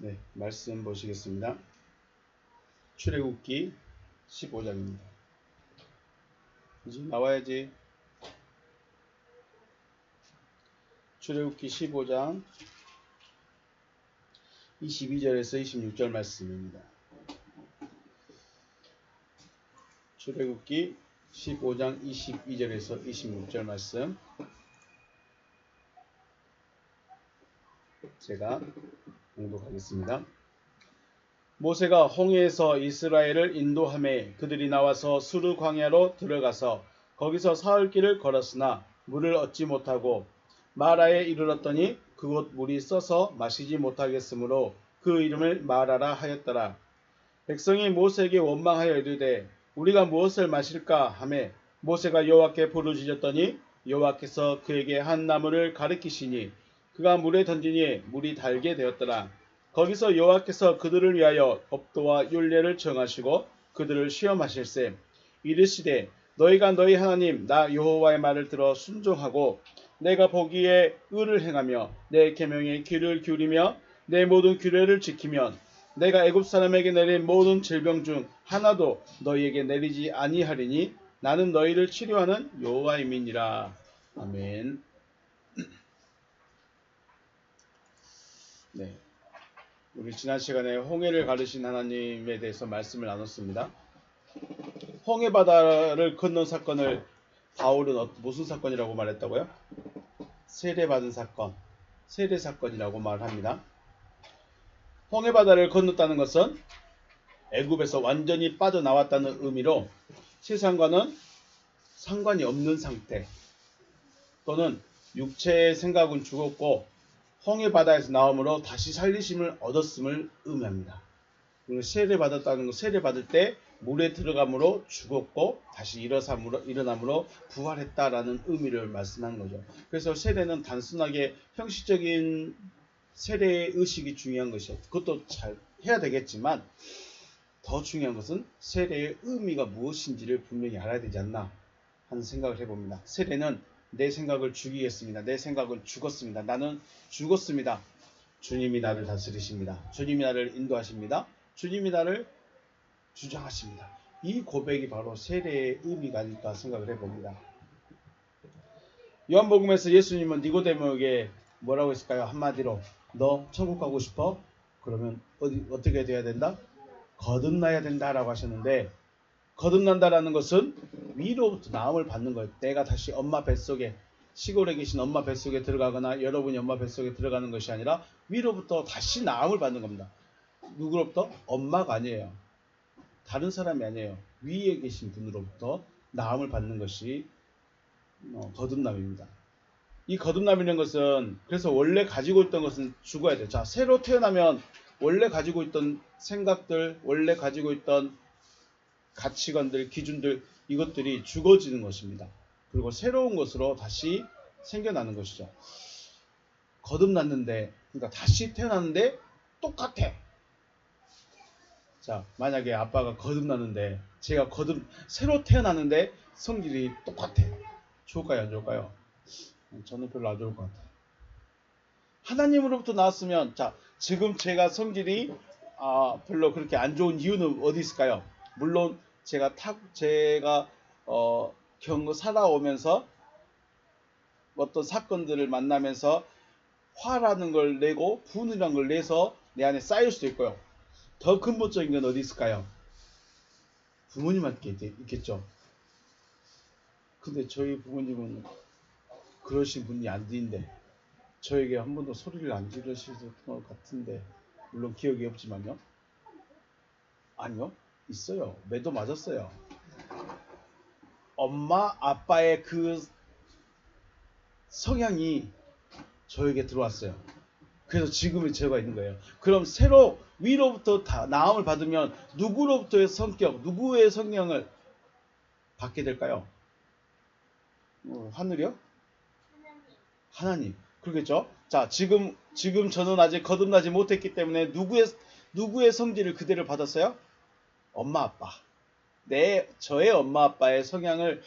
네, 말씀 보시겠습니다. 출애굽기 15장입니다. 이제 나와야지. 출애굽기 15장 22절에서 26절 말씀입니다. 출애굽기 15장 22절에서 26절 말씀 제가 봉독하겠습니다. 모세가 홍해에서 이스라엘을 인도하매 그들이 나와서 수르 광야로 들어가서 거기서 사흘 길을 걸었으나 물을 얻지 못하고 마라에 이르렀더니 그곳 물이 써서 마시지 못하겠으므로 그 이름을 마라라 하였더라. 백성이 모세에게 원망하여 이르되 우리가 무엇을 마실까 하매 모세가 여호와께 부르짖었더니 여호와께서 그에게 한 나무를 가리키시니 그가 물에 던지니 물이 달게 되었더라. 거기서 여호와께서 그들을 위하여 법도와 율례를 정하시고 그들을 시험하실세 이르시되 너희가 너희 하나님 나 여호와의 말을 들어 순종하고 내가 보기에 의를 행하며 내 계명에 귀를 기울이며 내 모든 규례를 지키면 내가 애굽 사람에게 내린 모든 질병 중 하나도 너희에게 내리지 아니하리니 나는 너희를 치료하는 여호와임이니라. 아멘. 네. 우리 지난 시간에 홍해를 가르신 하나님에 대해서 말씀을 나눴습니다. 홍해 바다를 건넌 사건을 바울은 무슨 사건이라고 말했다고요? 세례받은 사건, 세례 사건이라고 말합니다. 홍해 바다를 건넜다는 것은 애굽에서 완전히 빠져나왔다는 의미로 세상과는 상관이 없는 상태 또는 육체의 생각은 죽었고 홍해 바다에서 나옴으로 다시 살리심을 얻었음을 의미합니다. 세례 받았다는 것, 세례 받을 때 물에 들어감으로 죽었고 다시 일어남으로 부활했다라는 의미를 말씀하는 거죠. 그래서 세례는 단순하게 형식적인 세례 의식이 중요한 것이죠. 그것도 잘 해야 되겠지만 더 중요한 것은 세례의 의미가 무엇인지를 분명히 알아야 되지 않나 하는 생각을 해봅니다. 세례는 내 생각을 죽이겠습니다. 내 생각은 죽었습니다. 나는 죽었습니다. 주님이 나를 다스리십니다. 주님이 나를 인도하십니다. 주님이 나를 주장하십니다. 이 고백이 바로 세례의 의미가 아닐까 생각을 해봅니다. 요한복음에서 예수님은 니고데모에게 뭐라고 했을까요? 한마디로 너 천국 가고 싶어? 그러면 어떻게 돼야 된다? 거듭나야 된다라고 하셨는데 거듭난다라는 것은 위로부터 나음을 받는 거예요. 내가 다시 엄마 뱃속에 시골에 계신 엄마 뱃속에 들어가거나 여러분이 엄마 뱃속에 들어가는 것이 아니라 위로부터 다시 나음을 받는 겁니다. 누구로부터? 엄마가 아니에요. 다른 사람이 아니에요. 위에 계신 분으로부터 나음을 받는 것이 거듭남입니다. 이 거듭남이라는 것은 그래서 원래 가지고 있던 것은 죽어야 돼요. 자, 새로 태어나면 원래 가지고 있던 생각들, 원래 가지고 있던 가치관들, 기준들 이것들이 죽어지는 것입니다. 그리고 새로운 것으로 다시 생겨나는 것이죠. 거듭났는데, 그러니까 다시 태어났는데 똑같아. 자, 만약에 아빠가 거듭났는데 제가 새로 태어났는데 성질이 똑같아. 좋을까요? 안 좋을까요? 저는 별로 안 좋을 것 같아요. 하나님으로부터 나왔으면 자, 지금 제가 성질이 별로 그렇게 안 좋은 이유는 어디 있을까요? 물론 제가 살아오면서 어떤 사건들을 만나면서 화라는 걸 내고 분이라는 걸 내서 내 안에 쌓일 수도 있고요. 더 근본적인 건 어디 있을까요? 부모님한테 있겠죠. 근데 저희 부모님은 그러신 분이 아닌데 저에게 한 번도 소리를 안 지르셨던 것 같은데 물론 기억이 없지만요. 아니요. 있어요. 매도 맞았어요. 엄마 아빠의 그 성향이 저에게 들어왔어요. 그래서 지금의 제가 있는 거예요. 그럼 새로 위로부터 나음을 받으면 누구로부터의 성격, 누구의 성향을 받게 될까요? 하늘이요? 하나님. 그러겠죠? 자, 지금 저는 아직 거듭나지 못했기 때문에 누구의 성질을 그대로 받았어요? 엄마 아빠. 저의 엄마 아빠의 성향을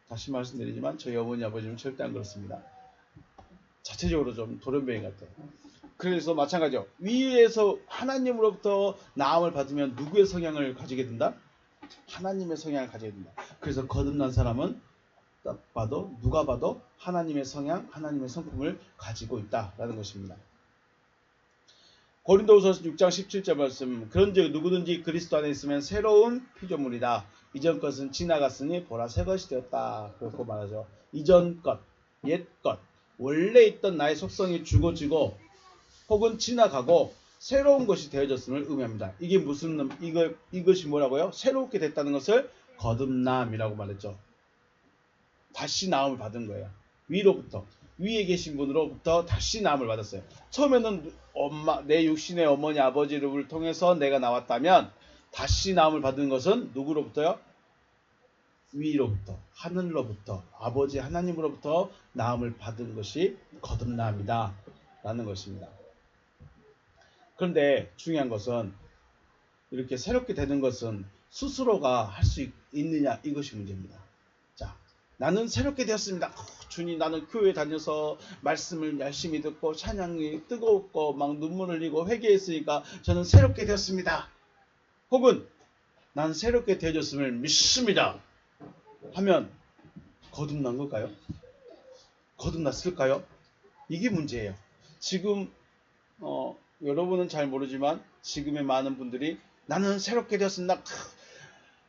다시 말씀드리지만 저희 어머니 아버지는 절대 안 그렇습니다. 자체적으로 좀 돌연변이 같아요. 그래서 마찬가지죠. 위에서 하나님으로부터 나음을 받으면 누구의 성향을 가지게 된다? 하나님의 성향을 가지게 된다. 그래서 거듭난 사람은 딱 봐도 누가 봐도 하나님의 성향, 하나님의 성품을 가지고 있다라는 것입니다. 고린도후서 6장 17절 말씀. 그런즉 누구든지 그리스도 안에 있으면 새로운 피조물이다. 이전 것은 지나갔으니 보라 새 것이 되었다. 그렇게 말하죠. 이전 것, 옛 것, 원래 있던 나의 속성이 죽어지고 혹은 지나가고 새로운 것이 되어졌음을 의미합니다. 이게 무슨 이것이 뭐라고요? 새롭게 됐다는 것을 거듭남이라고 말했죠. 다시 나음을 받은 거예요. 위로부터 위에 계신 분으로부터 다시 나음을 받았어요. 처음에는 내 육신의 어머니 아버지를 통해서 내가 나왔다면 다시 나음을 받은 것은 누구로부터요? 위로부터 하늘로부터 아버지 하나님으로부터 나음을 받은 것이 거듭남이다 라는 것입니다. 그런데 중요한 것은 이렇게 새롭게 되는 것은 스스로가 할 수 있느냐 이것이 문제입니다. 자, 나는 새롭게 되었습니다. 주님, 나는 교회 다녀서 말씀을 열심히 듣고 찬양이 뜨겁고 막 눈물 흘리고 회개했으니까 저는 새롭게 되었습니다. 혹은 난 새롭게 되어졌음을 믿습니다 하면 거듭난 걸까요? 거듭났을까요? 이게 문제예요. 지금 여러분은 잘 모르지만 지금의 많은 분들이 나는 새롭게 되었습니다.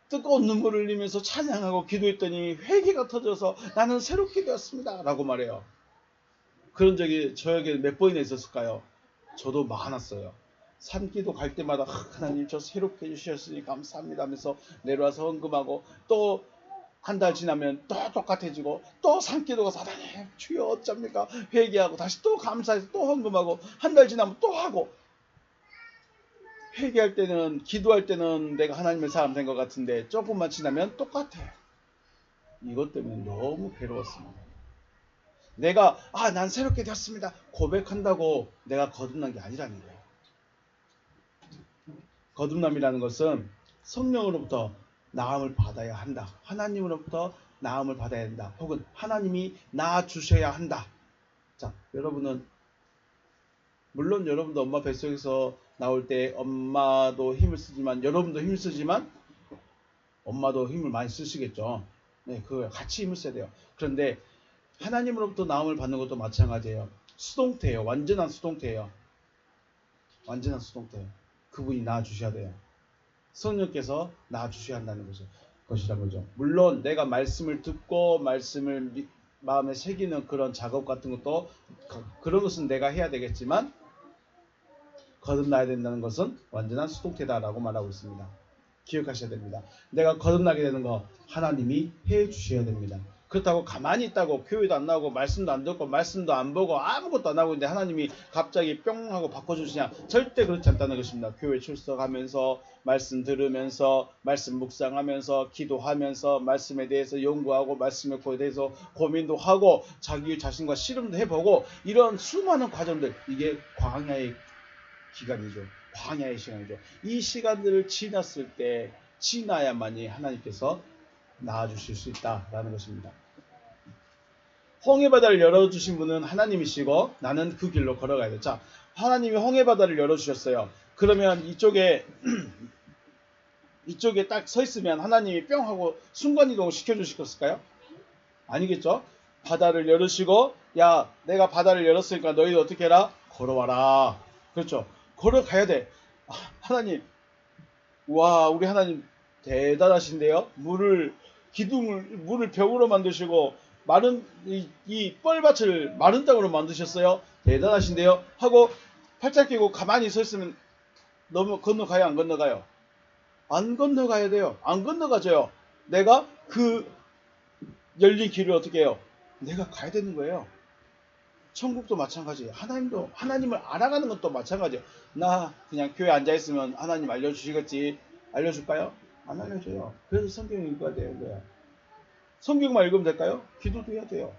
뜨거운 눈물을 흘리면서 찬양하고 기도했더니 회개가 터져서 나는 새롭게 되었습니다 라고 말해요. 그런 적이 저에게 몇 번이나 있었을까요? 저도 많았어요. 산기도 갈 때마다 하나님 저 새롭게 해주셨으니 감사합니다 하면서 내려와서 헌금하고 또 한 달 지나면 또 똑같아지고 또 산기도 가서 하나님 주여 어쩝니까 회개하고 다시 또 감사해서 또 헌금하고 한 달 지나면 또 하고 회개할 때는 기도할 때는 내가 하나님의 사람 된 것 같은데 조금만 지나면 똑같아요. 이것 때문에 너무 괴로웠습니다. 내가 난 새롭게 되었습니다 고백한다고 내가 거듭난 게 아니라는 거예요. 거듭남이라는 것은 성령으로부터 나음을 받아야 한다. 하나님으로부터 나음을 받아야 한다. 혹은 하나님이 낳아 주셔야 한다. 자, 여러분은 물론 여러분도 엄마 뱃속에서 나올 때 엄마도 힘을 쓰지만 여러분도 힘을 쓰지만 엄마도 힘을 많이 쓰시겠죠. 네, 그거 같이 힘을 써야 돼요. 그런데 하나님으로부터 나음을 받는 것도 마찬가지예요. 수동태예요. 완전한 수동태예요. 완전한 수동태예요. 그분이 낳아 주셔야 돼요. 성령께서 낳아 주셔야 한다는 것이란 거죠. 물론 내가 말씀을 듣고 말씀을 마음에 새기는 그런 작업 같은 것도 그런 것은 내가 해야 되겠지만 거듭나야 된다는 것은 완전한 수동태다라고 말하고 있습니다. 기억하셔야 됩니다. 내가 거듭나게 되는 거 하나님이 해 주셔야 됩니다. 그렇다고 가만히 있다고 교회도 안 나오고 말씀도 안 듣고 말씀도 안 보고 아무것도 안 하고 있는데 하나님이 갑자기 뿅 하고 바꿔주시냐? 절대 그렇지 않다는 것입니다. 교회 출석하면서 말씀 들으면서 말씀 묵상하면서 기도하면서 말씀에 대해서 연구하고 말씀에 대해서 고민도 하고 자기 자신과 씨름도 해보고 이런 수많은 과정들 이게 광야의 기간이죠. 광야의 시간이죠. 이 시간들을 지나야만이 하나님께서 낳아주실 수 있다라는 것입니다. 홍해바다를 열어주신 분은 하나님이시고 나는 그 길로 걸어가야 돼. 자, 하나님이 홍해바다를 열어주셨어요. 그러면 이쪽에 딱 서 있으면 하나님이 뿅 하고 순간이동을 시켜주셨을까요? 아니겠죠? 바다를 열으시고 야 내가 바다를 열었으니까 너희도 어떻게 해라? 걸어와라. 그렇죠? 걸어가야 돼. 하나님 와 우리 하나님 대단하신데요. 물을 벽으로 만드시고 마른 이 뻘밭을 마른 땅으로 만드셨어요. 대단하신데요. 하고 팔짱 끼고 가만히 서 있으면 건너가요? 안 건너가요? 안 건너가야 돼요. 안 건너가져요. 내가 그 열린 길을 어떻게 해요? 내가 가야 되는 거예요. 천국도 마찬가지예요. 하나님을 알아가는 것도 마찬가지예요. 나 그냥 교회 앉아있으면 하나님 알려주시겠지. 알려줄까요? 안 알려줘요. 그래서 성경 읽어야 되는 거야. 성경만 읽으면 될까요? 기도도 해야 돼요.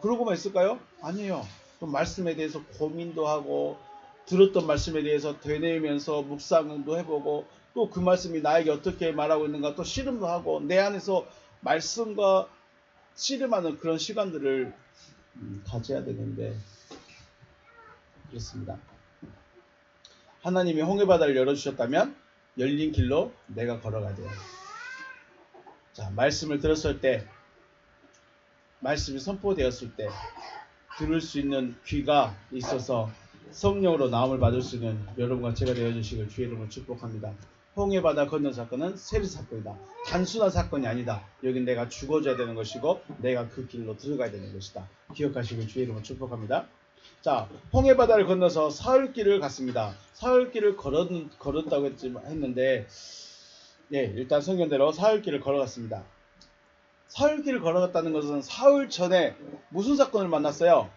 그러고만 있을까요? 아니에요. 또 말씀에 대해서 고민도 하고 들었던 말씀에 대해서 되뇌면서 묵상도 해보고 또 그 말씀이 나에게 어떻게 말하고 있는가 또 씨름도 하고 내 안에서 말씀과 씨름하는 그런 시간들을 가져야 되는데 그렇습니다. 하나님이 홍해바다를 열어주셨다면 열린 길로 내가 걸어가야 돼요. 자, 말씀을 들었을 때, 말씀이 선포되었을 때 들을 수 있는 귀가 있어서 성령으로 나음을 받을 수 있는 여러분과 제가 되어주시길 주의 이름으로 축복합니다. 홍해바다 건넌 사건은 세리 사건이다. 단순한 사건이 아니다. 여긴 내가 죽어줘야 되는 것이고 내가 그 길로 들어가야 되는 것이다. 기억하시길 주의 이름으로 축복합니다. 자, 홍해바다를 건너서 사흘길을 갔습니다. 사흘길을 걸었다고 했는데 일단 성경대로 사흘길을 걸어갔습니다. 사흘길을 걸어갔다는 것은 사흘 전에 무슨 사건을 만났어요?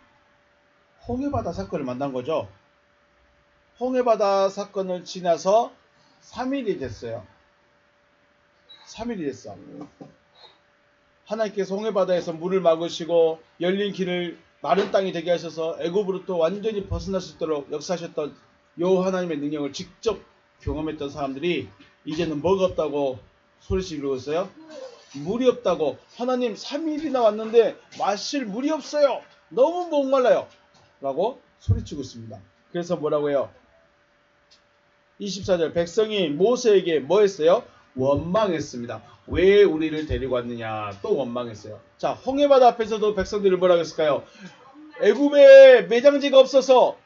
홍해바다 사건을 만난 거죠. 홍해바다 사건을 지나서 3일이 됐어요. 3일이 됐어. 하나님께서 홍해바다에서 물을 막으시고 열린 길을 마른 땅이 되게 하셔서 애굽으로부터 완전히 벗어날 수 있도록 역사하셨던 여호와 하나님의 능력을 직접 경험했던 사람들이 이제는 뭐가 없다고 소리치고 있어요? 물이 없다고. 하나님 3일이나 왔는데 마실 물이 없어요. 너무 목말라요. 라고 소리치고 있습니다. 그래서 뭐라고 해요? 24절 백성이 모세에게 뭐 했어요? 원망했습니다. 왜 우리를 데리고 왔느냐? 또 원망했어요. 자, 홍해바다 앞에서도 백성들이 뭐라고 했을까요? 애굽에 매장지가 없어서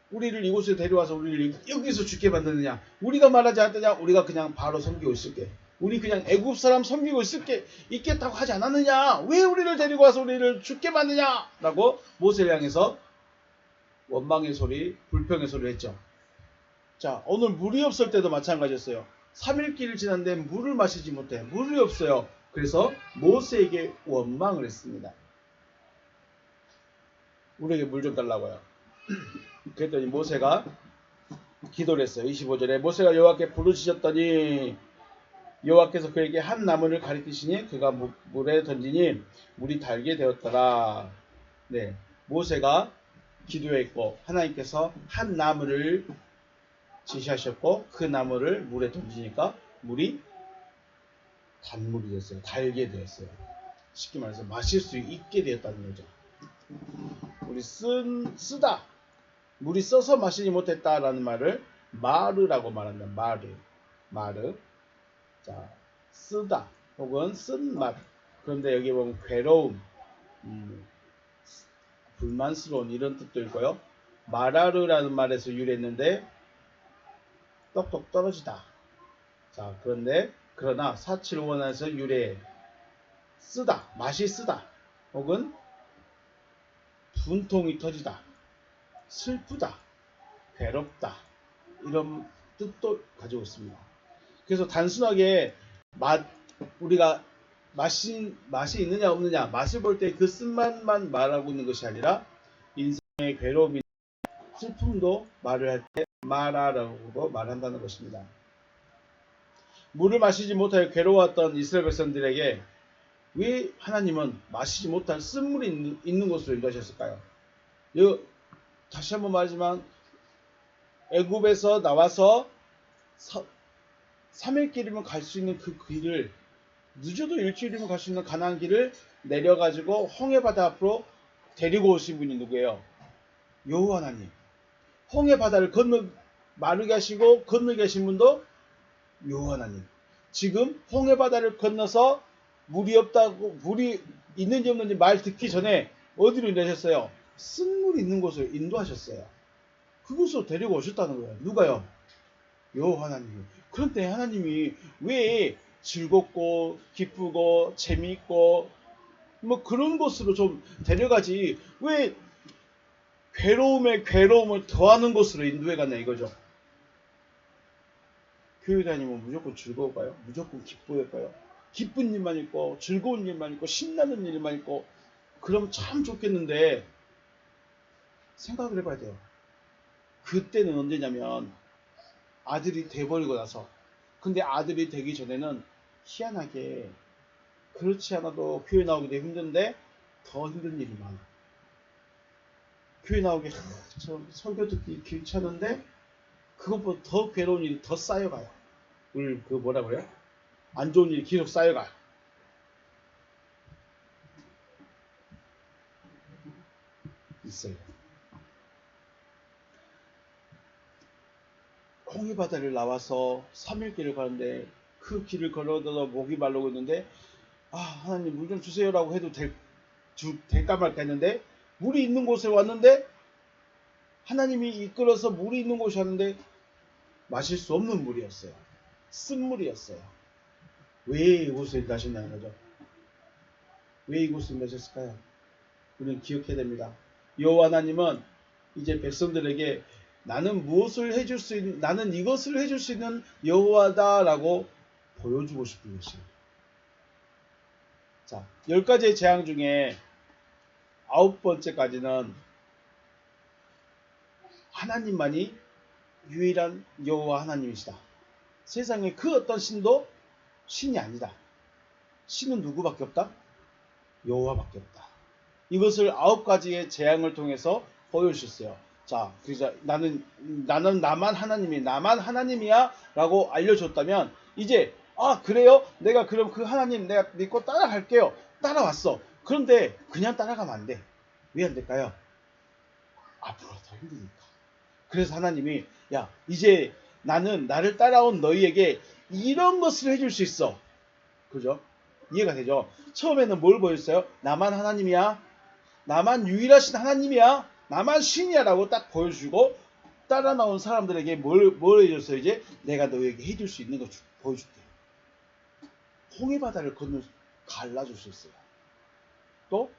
우리를 이곳에 데려와서 우리를 여기서 죽게 만드느냐? 우리가 말하지 않느냐? 우리가 그냥 바로 섬기고 있을게. 우리 그냥 애굽 사람 섬기고 있겠다고 하지 않았느냐? 왜 우리를 데리고 와서 우리를 죽게 만드냐? 라고 모세를 향해서 원망의 소리, 불평의 소리를 했죠. 자, 오늘 물이 없을 때도 마찬가지였어요. 3일길을 지났는데 물을 마시지 못해. 물이 없어요. 그래서 모세에게 원망을 했습니다. 우리에게 물 좀 달라고요. 그랬더니 모세가 기도를 했어요. 25절에 모세가 여호와께 부르짖었더니 여호와께서 그에게 한 나무를 가리키시니 그가 물에 던지니 물이 달게 되었더라. 네, 모세가 기도했고 하나님께서 한 나무를 지시하셨고 그 나무를 물에 던지니까 물이 단물이 됐어요. 달게 되었어요. 쉽게 말해서 마실 수 있게 되었다는 거죠. 우리 쓰다. 물이 써서 마시지 못했다라는 말을 마르라고 말한다. 마르. 자, 쓰다 혹은 쓴맛. 그런데 여기 보면 괴로움, 불만스러운 이런 뜻도 있고요. 마라르라는 말에서 유래했는데 똑똑 떨어지다. 자, 그러나 475원에서 유래해 쓰다, 맛이 쓰다 혹은 분통이 터지다, 슬프다, 괴롭다 이런 뜻도 가지고 있습니다. 그래서 단순하게 우리가 맛이 있느냐 없느냐 맛을 볼 때 그 쓴맛만 말하고 있는 것이 아니라 인생의 괴로움이 슬픔도 말을 할 때 마라라고 말한다는 것입니다. 물을 마시지 못하여 괴로웠던 이스라엘 백성들에게 왜 하나님은 마시지 못할 쓴물이 있는 곳으로 인도하셨을까요? 다시 한번 말하지만 애굽에서 나와서 3일길이면 갈 수 있는 그 길을 늦어도 일주일이면 갈 수 있는 가나안 길을 내려가지고 홍해바다 앞으로 데리고 오신 분이 누구예요? 여호와 하나님. 홍해바다를 마르게 하시고 건너게 하신 분도 여호와 하나님. 지금 홍해바다를 건너서 물이 있는지 없는지 말 듣기 전에 어디로 인도하셨어요? 쓴물이 있는 곳을 인도하셨어요. 그곳으로 데리고 오셨다는 거예요. 누가요? 여호와 하나님이. 그런데 하나님이 왜 즐겁고 기쁘고 재미있고 뭐 그런 곳으로 좀 데려가지 왜 괴로움에 괴로움을 더하는 곳으로 인도해 가냐 이거죠. 교회 다니면 무조건 즐거울까요? 무조건 기뻐할까요? 기쁜 일만 있고 즐거운 일만 있고 신나는 일만 있고 그럼 참 좋겠는데 생각을 해봐야 돼요. 그때는 언제냐면 아들이 돼버리고 나서. 근데 아들이 되기 전에는 희한하게 그렇지 않아도 교회 나오기도 힘든데 더 힘든 일이 많아. 교회 나오기 설교 듣기 귀찮은데 그것보다 더 괴로운 일이 더 쌓여가요. 우리 그 뭐라 그래요? 안 좋은 일이 계속 쌓여가요. 있어요. 홍해바다를 나와서 3일 길을 가는데 그 길을 걸어다가 목이 마르고 있는데 하나님 물 좀 주세요라고 해도 될까 말까 했는데 물이 있는 곳에 왔는데 하나님이 이끌어서 물이 있는 곳에 왔는데 마실 수 없는 물이었어요. 쓴물이었어요. 왜 이곳을 인도하셨냐는 거죠. 왜 이곳을 인도하셨을까요? 우리는 기억해야 됩니다. 여호와 하나님은 이제 백성들에게 나는 나는 이것을 해줄 수 있는 여호와다라고 보여주고 싶은 것이에요. 자, 10가지의 재앙 중에 9번째까지는 하나님만이 유일한 여호와 하나님이시다. 세상에 그 어떤 신도 신이 아니다. 신은 누구밖에 없다? 여호와밖에 없다. 이것을 9가지의 재앙을 통해서 보여주셨어요. 자, 그래서 나는 나만 하나님이야 라고 알려줬다면 이제 그래요? 내가 그럼 그 하나님 내가 믿고 따라갈게요. 따라왔어. 그런데 그냥 따라가면 안 돼. 왜 안 될까요? 앞으로 더 힘드니까. 그래서 하나님이 이제 나는 나를 따라온 너희에게 이런 것을 해줄 수 있어. 그죠? 이해가 되죠? 처음에는 뭘 보였어요? 나만 하나님이야. 나만 유일하신 하나님이야. 나만 신이야 라고 딱 보여주고 따라 나온 사람들에게 뭘 해줬어요? 이제 내가 너에게 해줄 수 있는 거 보여줄게. 홍해바다를 건너 갈라줬었어요. 또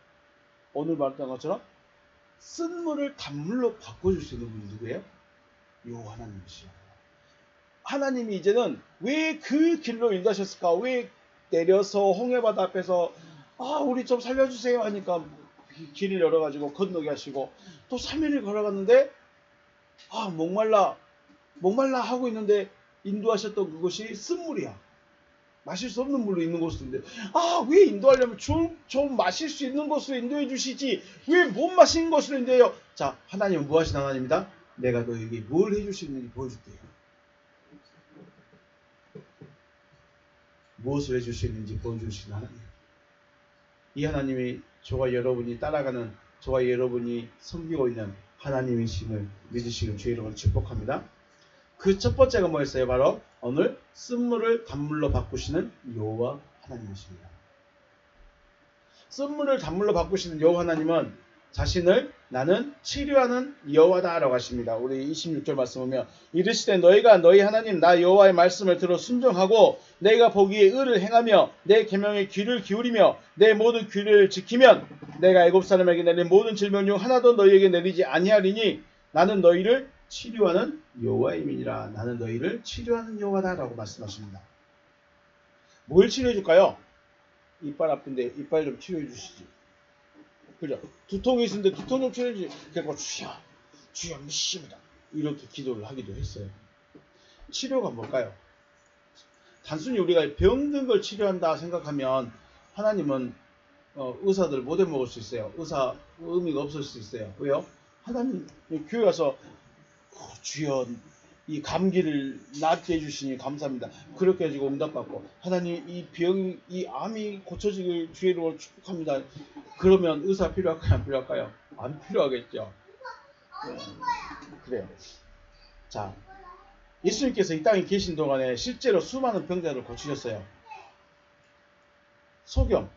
오늘 말했던 것처럼 쓴 물을 단물로 바꿔줄 수 있는 분이 누구예요? 여호와 하나님이시요. 하나님이 이제는 왜 그 길로 인도하셨을까? 왜 내려서 홍해바다 앞에서 우리 좀 살려주세요 하니까 길을 열어가지고 건너게 하시고 또 3일을 걸어갔는데 목말라 하고 있는데 인도하셨던 그것이 쓴물이야. 마실 수 없는 물로 있는 곳인데 왜 인도하려면 좀 마실 수 있는 곳으로 인도해 주시지 왜 못 마시는 곳으로 인도해요? 자, 하나님은 무엇이 하나님이다? 내가 너에게 뭘 해줄 수 있는지 보여줄게요. 무엇을 해줄 수 있는지 보여주시는 하나님. 이 하나님이 저와 여러분이 따라가는 저와 여러분이 섬기고 있는 하나님이심을 믿으시길 주의 이름으로 축복합니다. 그 첫 번째가 뭐였어요? 바로 오늘 쓴물을 단물로 바꾸시는 여호와 하나님이십니다. 쓴물을 단물로 바꾸시는 여호와 하나님은 자신을 나는 치료하는 여호와다라고 하십니다. 우리 26절 말씀 보면 이르시되 너희가 너희 하나님 나 여호와의 말씀을 들어 순종하고 내가 보기에 의를 행하며 내 계명에 귀를 기울이며 내 모든 규례를 지키면 내가 애굽 사람에게 내린 모든 질병 중 하나도 너희에게 내리지 아니하리니 나는 너희를 치료하는 여호와임이니라. 나는 너희를 치료하는 여호와다라고 말씀하십니다. 뭘 치료해 줄까요? 이빨 아픈데 이빨 좀 치료해 주시지. 그죠? 두통이 있는데 두통 좀 치료해 주지. 그래서 주여 믿습니다. 이렇게 기도를 하기도 했어요. 치료가 뭘까요? 단순히 우리가 병든 걸 치료한다 생각하면 하나님은 의사들 못 해먹을 수 있어요. 의사 의미가 없을 수 있어요. 왜요? 하나님 교회 가서 주여 이 감기를 낫게 해주시니 감사합니다. 그렇게 해주고 응답받고 하나님 이 암이 고쳐지길 주의 이름으로 축복합니다. 그러면 의사 필요할까요? 안 필요할까요? 안 필요하겠죠. 그래요. 자, 예수님께서 이 땅에 계신 동안에 실제로 수많은 병자를 고치셨어요. 소경,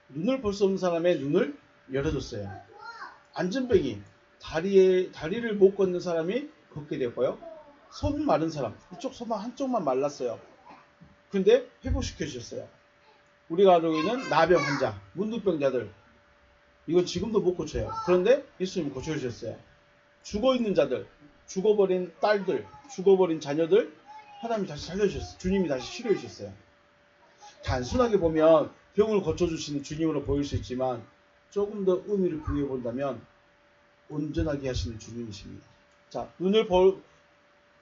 눈을 볼 수 없는 사람의 눈을 열어줬어요. 안전뱅이, 다리를 못 걷는 사람이 걷게 되었고요. 손 마른 사람, 이쪽 손 한쪽만 말랐어요. 근데 회복시켜 주셨어요. 우리가 알고 있는 나병 환자, 문둥병자들, 이건 지금도 못 고쳐요. 그런데 예수님이 고쳐주셨어요. 죽어있는 자들, 죽어버린 딸들, 죽어버린 자녀들, 하나님이 다시 살려주셨어요. 주님이 다시 치료해 주셨어요. 단순하게 보면 병을 고쳐주시는 주님으로 보일 수 있지만 조금 더 의미를 부여해 본다면 온전하게 하시는 주님이십니다. 자,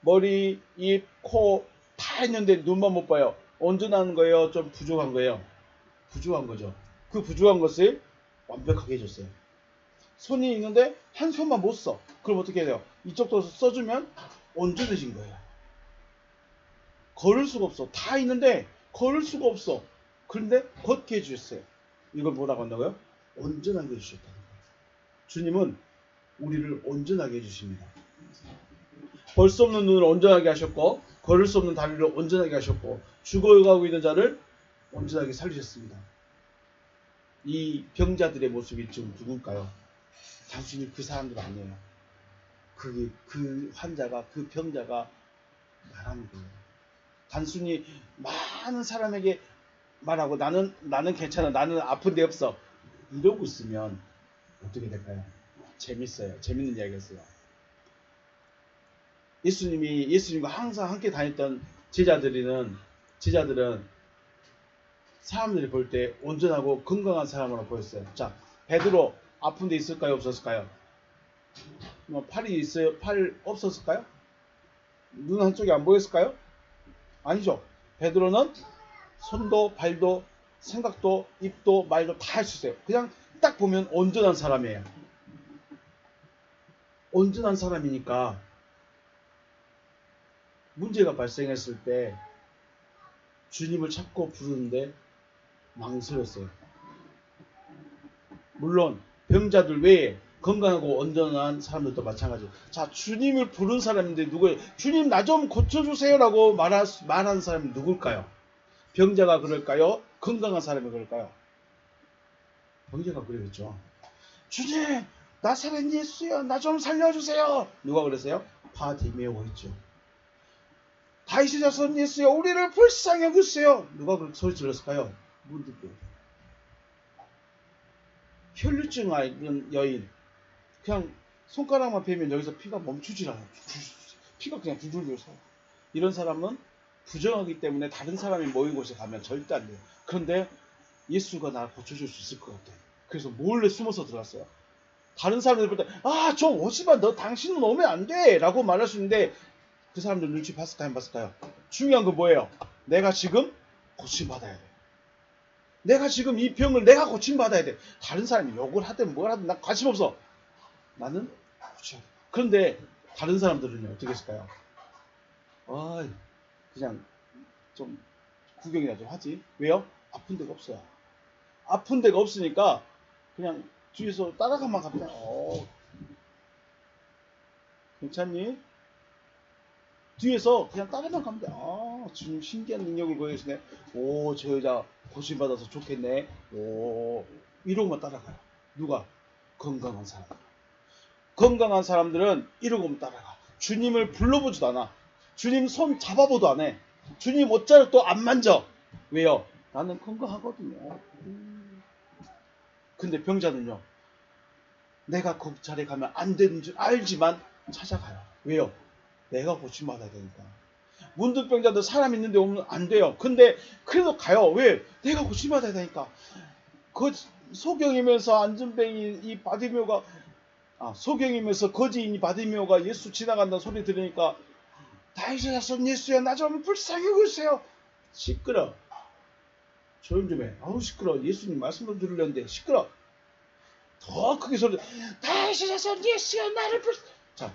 머리, 입, 코 다 했는데 눈만 못 봐요. 온전한 거예요? 좀 부족한 거예요? 부족한 거죠. 그 부족한 것을 완벽하게 해줬어요. 손이 있는데 한 손만 못 써. 그럼 어떻게 해야 돼요? 이쪽도 써주면 온전해진 거예요. 걸을 수가 없어. 다 있는데 걸을 수가 없어. 그런데 걷게 해주셨어요. 이걸 뭐라고 한다고요? 온전하게 해주셨다는 거예요. 주님은 우리를 온전하게 해주십니다. 벌 수 없는 눈을 온전하게 하셨고 걸을 수 없는 다리를 온전하게 하셨고 죽어가고 있는 자를 온전하게 살리셨습니다. 이 병자들의 모습이 지금 누굴까요? 단순히 그 사람들 아니에요. 그 환자가, 그 병자가 말하는 거예요. 단순히 많은 사람에게 말하고 나는 괜찮아, 나는 아픈 데 없어 이러고 있으면 어떻게 될까요? 재밌어요. 재밌는 이야기였어요. 예수님과 항상 함께 다녔던 제자들은 사람들이 볼 때 온전하고 건강한 사람으로 보였어요. 자, 베드로 아픈 데 있을까요? 없었을까요? 뭐 팔이 있어요? 팔 없었을까요? 눈 한쪽이 안 보였을까요? 아니죠. 베드로는 손도 발도 생각도 입도 말도 다 할 수 있어요. 그냥 딱 보면 온전한 사람이에요. 온전한 사람이니까 문제가 발생했을 때 주님을 찾고 부르는데 망설였어요. 물론 병자들 외에 건강하고 온전한 사람들도 마찬가지예요. 자, 주님을 부른 사람인데 누구예요? 주님 나 좀 고쳐주세요라고 말하는 사람이 누굴까요? 병자가 그럴까요? 건강한 사람이 그럴까요? 병자가 그러겠죠. 주님 나사렛 예수여 나 좀 살려주세요. 누가 그랬어요? 바디메오가 있죠. 다윗의 자손 예수여 우리를 불쌍히 여기세요. 누가 그렇게 소리 질렀을까요? 문득 혈류증 앓은 여인 그냥 손가락만 베면 여기서 피가 멈추질 않아요. 피가 그냥 두들겨 서 이런 사람은 부정하기 때문에 다른 사람이 모인 곳에 가면 절대 안 돼요. 그런데 예수가 나를 고쳐줄 수 있을 것 같아. 그래서 몰래 숨어서 들어갔어요. 다른 사람들 볼 때 좀 오지마 너 당신은 오면 안 돼 라고 말할 수 있는데 그 사람들 눈치 봤을까요? 안 봤을까요? 중요한 건 뭐예요? 내가 지금 고침받아야 돼. 내가 지금 이 병을 내가 고침받아야 돼. 다른 사람이 욕을 하든 뭘 하든 나 관심 없어. 나는 고쳐야 돼. 그런데 다른 사람들은요 어떻게 했을까요? 그냥 좀 구경이나 좀 하지. 왜요? 아픈 데가 없어요. 아픈 데가 없으니까 그냥 뒤에서 따라가만 가면 괜찮니? 뒤에서 그냥 따라만 가면 돼. 지금 신기한 능력을 보여주네. 저 여자 고침받아서 좋겠네. 이러고만 따라가요. 누가? 건강한 사람. 건강한 사람들은 이러고만 따라가. 주님을 불러보지도 않아. 주님 손 잡아보도 안 해. 주님 옷자락도 안 만져. 왜요? 나는 건강하거든요. 근데 병자는요. 내가 그 자리에 가면 안 되는 줄 알지만 찾아가요. 왜요? 내가 고침받아야 되니까. 문득병자도 사람 있는데 오면 안 돼요. 근데 그래도 가요. 왜? 내가 고침받아야 되니까. 그 소경이면서 안전뱅이 이 바디메오가 소경이면서 거지인 이 바디메오가 예수 지나간다는 소리 들으니까 다윗의 자손 예수야 나 좀 불쌍히 여기세요. 시끄러. 조용 좀 해. 시끄러. 예수님 말씀도 들으려는데 시끄러. 더 크게 소리. 다윗의 자손 예수야 나를 자,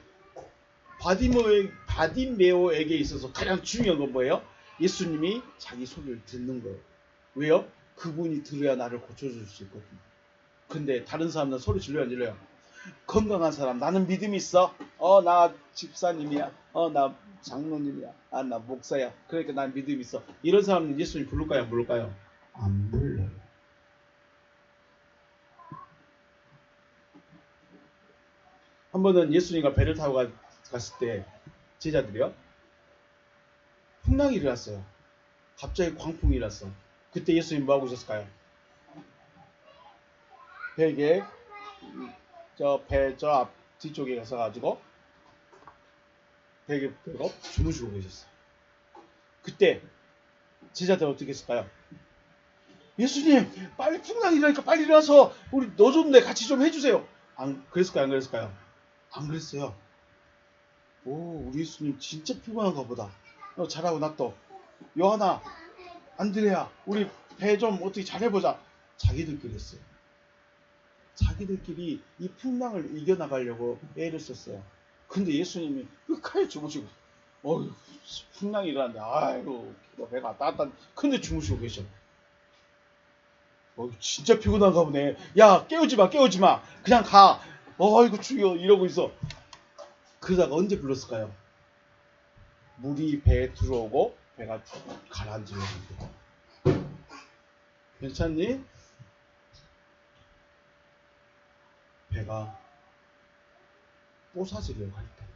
바디메오에게 있어서 가장 중요한 건 뭐예요? 예수님이 자기 소리를 듣는 거예요. 왜요? 그분이 들어야 나를 고쳐줄 수 있거든요. 근데 다른 사람들은 소리 질러야 안 질러요? 건강한 사람 나는 믿음이 있어. 나 집사님이야. 나 장로님이야. 나 목사야. 그러니까 난 믿음이 있어. 이런 사람은 예수님 부를까요? 안 부를까요? 안 불러요. 한 번은 예수님과 배를 타고 갔을 때 제자들이요. 풍랑이 일어났어요. 갑자기 광풍이 일어났어. 그때 예수님 뭐하고 계셨을까요? 배에 배 앞 뒤쪽에 가서가지고 베개 빼고 주무시고 계셨어요. 그때 제자들 어떻게 했을까요? 예수님 빨리 풍랑이 일어나니까 빨리 일어나서 우리 노조인데 같이 좀 해주세요. 안 그랬을까요? 안 그랬을까요? 안 그랬어요. 우리 예수님 진짜 피곤한가 보다. 잘하고 놔둬. 요하나 안드레아 우리 배 좀 어떻게 잘해보자. 자기들끼리 했어요. 자기들끼리 이 풍랑을 이겨나가려고 애를 썼어요. 근데 예수님이 끝까지 주무시고 풍랑이 일어났는데 아이고 배가 왔다 근데 주무시고 계셔. 진짜 피곤한가 보네. 야 깨우지마 그냥 가. 이거 주여 이러고 있어. 그러다가 언제 불렀을까요? 물이 배에 들어오고 배가 가라앉으려고 한대. 괜찮니? 배가 뽀사지려고 했다.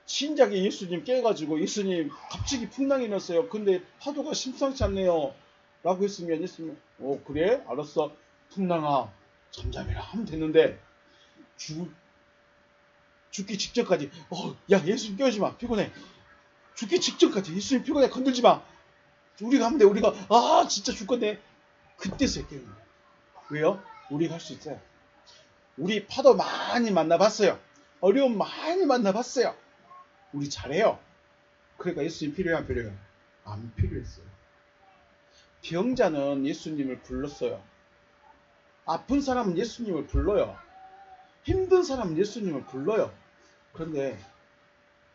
진작에 예수님 깨가지고 예수님 갑자기 풍랑이 났어요. 근데 파도가 심상치 않네요. 라고 했으면 예수님 그래? 알았어. 풍랑아 잠잠해라 하면 됐는데 죽기 직전까지 야 예수님 깨우지 마. 피곤해. 죽기 직전까지 예수님 피곤해. 건들지 마. 우리가 하면 돼. 우리가 진짜 죽겠네. 그때서야 깨우는 거예요. 왜요? 우리가 할 수 있어요. 우리 파도 많이 만나봤어요. 어려움 많이 만나봤어요. 우리 잘해요. 그러니까 예수님 필요해 안 필요해요? 안 필요했어요. 병자는 예수님을 불렀어요. 아픈 사람은 예수님을 불러요. 힘든 사람은 예수님을 불러요. 그런데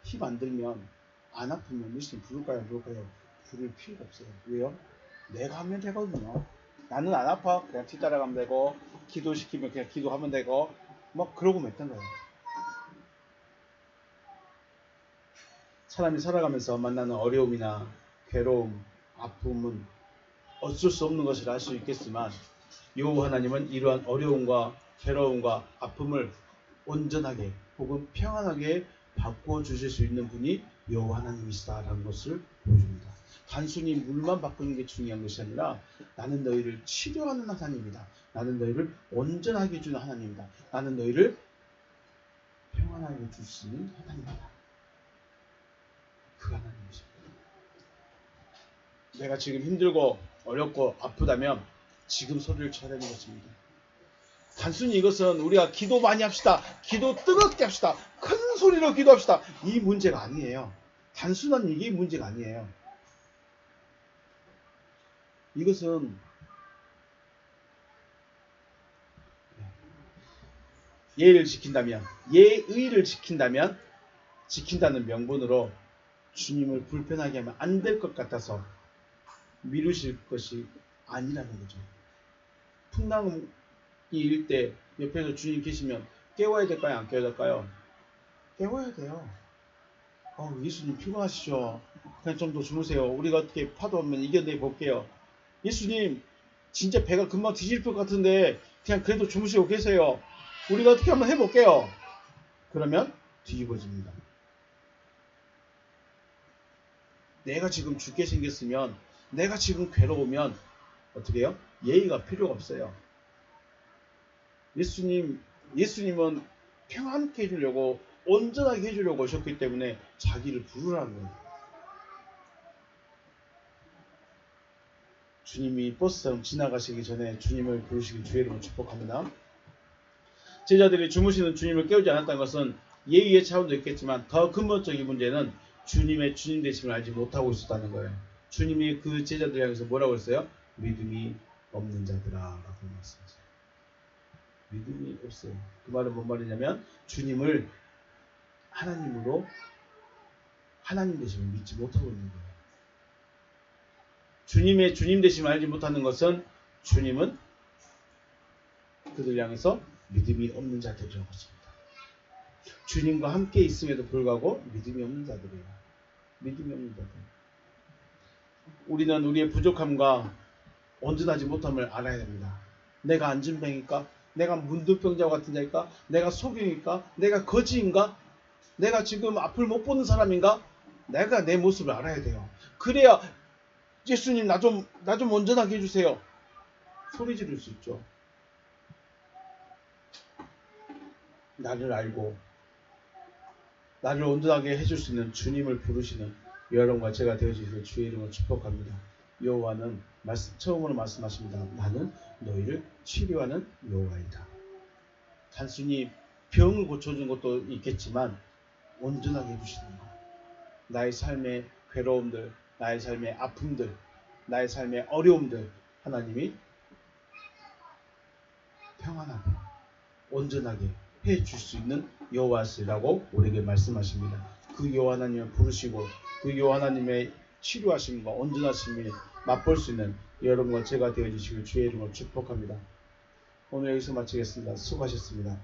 힘 안 들면 안 아프면 예수님 부를까요? 안 부를까요? 부를 필요가 없어요. 왜요? 내가 하면 되거든요. 나는 안 아파. 그냥 뒤따라가면 되고 기도시키면 그냥 기도하면 되고 막 그러고 맺던 거예요. 사람이 살아가면서 만나는 어려움이나 괴로움, 아픔은 어쩔 수 없는 것이라 할 수 있겠지만 여호와 하나님은 이러한 어려움과 괴로움과 아픔을 온전하게 혹은 평안하게 바꾸어 주실 수 있는 분이 여호와 하나님이시다라는 것을 보여줍니다. 단순히 물만 바꾸는 게 중요한 것이 아니라 나는 너희를 치료하는 하나님이다. 나는 너희를 온전하게 해주는 하나님이다. 나는 너희를 평안하게 해줄 수 있는 하나님이다. 그 하나님이십니다. 내가 지금 힘들고 어렵고 아프다면 지금 소리를 쳐야 되는 것입니다. 단순히 이것은 우리가 기도 많이 합시다. 기도 뜨겁게 합시다. 큰 소리로 기도합시다. 이 문제가 아니에요. 단순한 이게 문제가 아니에요. 이것은 예의를 지킨다면, 예의를 지킨다는 명분으로 주님을 불편하게 하면 안 될 것 같아서 미루실 것이 아니라는 거죠. 풍랑이 일 때 옆에서 주님 계시면 깨워야 될까요? 안 깨워야 될까요? 깨워야 돼요. 예수님 피곤하시죠? 그냥 좀 더 주무세요. 우리가 어떻게 파도 오면 이겨내 볼게요. 예수님 진짜 배가 금방 뒤질 것 같은데 그냥 그래도 주무시고 계세요. 우리가 어떻게 한번 해볼게요. 그러면 뒤집어집니다. 내가 지금 죽게 생겼으면, 내가 지금 괴로우면 어떻게 해요? 예의가 필요가 없어요. 예수님은 평안케 해주려고, 온전하게 해주려고 오셨기 때문에 자기를 부르라는 거예요. 주님이 버스처럼 지나가시기 전에 주님을 부르시기 주의 이름으로 축복합니다. 제자들이 주무시는 주님을 깨우지 않았다는 것은 예의의 차원도 있겠지만 더 근본적인 문제는 주님의 주님 되심을 알지 못하고 있었다는 거예요. 주님이 그 제자들 향해서 뭐라고 했어요? 믿음이 없는 자들아 라고 말씀하세요. 믿음이 없어요. 그 말은 뭔 말이냐면 주님을 하나님으로 하나님 되심을 믿지 못하고 있는 거예요. 주님의 주님 되심을 알지 못하는 것은 주님은 그들 향해서 믿음이 없는 자들이라고 했습니다. 주님과 함께 있음에도 불구하고 믿음이 없는 자들이에요. 믿음이 없는 자들. 우리는 우리의 부족함과 온전하지 못함을 알아야 됩니다. 내가 안진병일까? 내가 문둥병자 같은 자일까? 내가 소경일까? 내가 거지인가? 내가 지금 앞을 못 보는 사람인가? 내가 내 모습을 알아야 돼요. 그래야 예수님 나 좀 온전하게 해주세요. 소리 지를 수 있죠. 나를 알고 나를 온전하게 해줄 수 있는 주님을 부르시는 여러분과 제가 되어주시길 주의 이름으로 축복합니다. 여호와는 처음으로 말씀하십니다. 나는 너희를 치료하는 여호와이다. 단순히 병을 고쳐주는 것도 있겠지만 온전하게 해주시는 것. 나의 삶의 괴로움들, 나의 삶의 아픔들, 나의 삶의 어려움들 하나님이 평안하게 온전하게 해줄 수 있는 여호와시라고 우리에게 말씀하십니다. 그 여호와 하나님을 부르시고 그 여호와 하나님의 치료하심과 온전하심을 맛볼 수 있는 여러분과 제가 되어주시길 주의 이름으로 축복합니다. 오늘 여기서 마치겠습니다. 수고하셨습니다.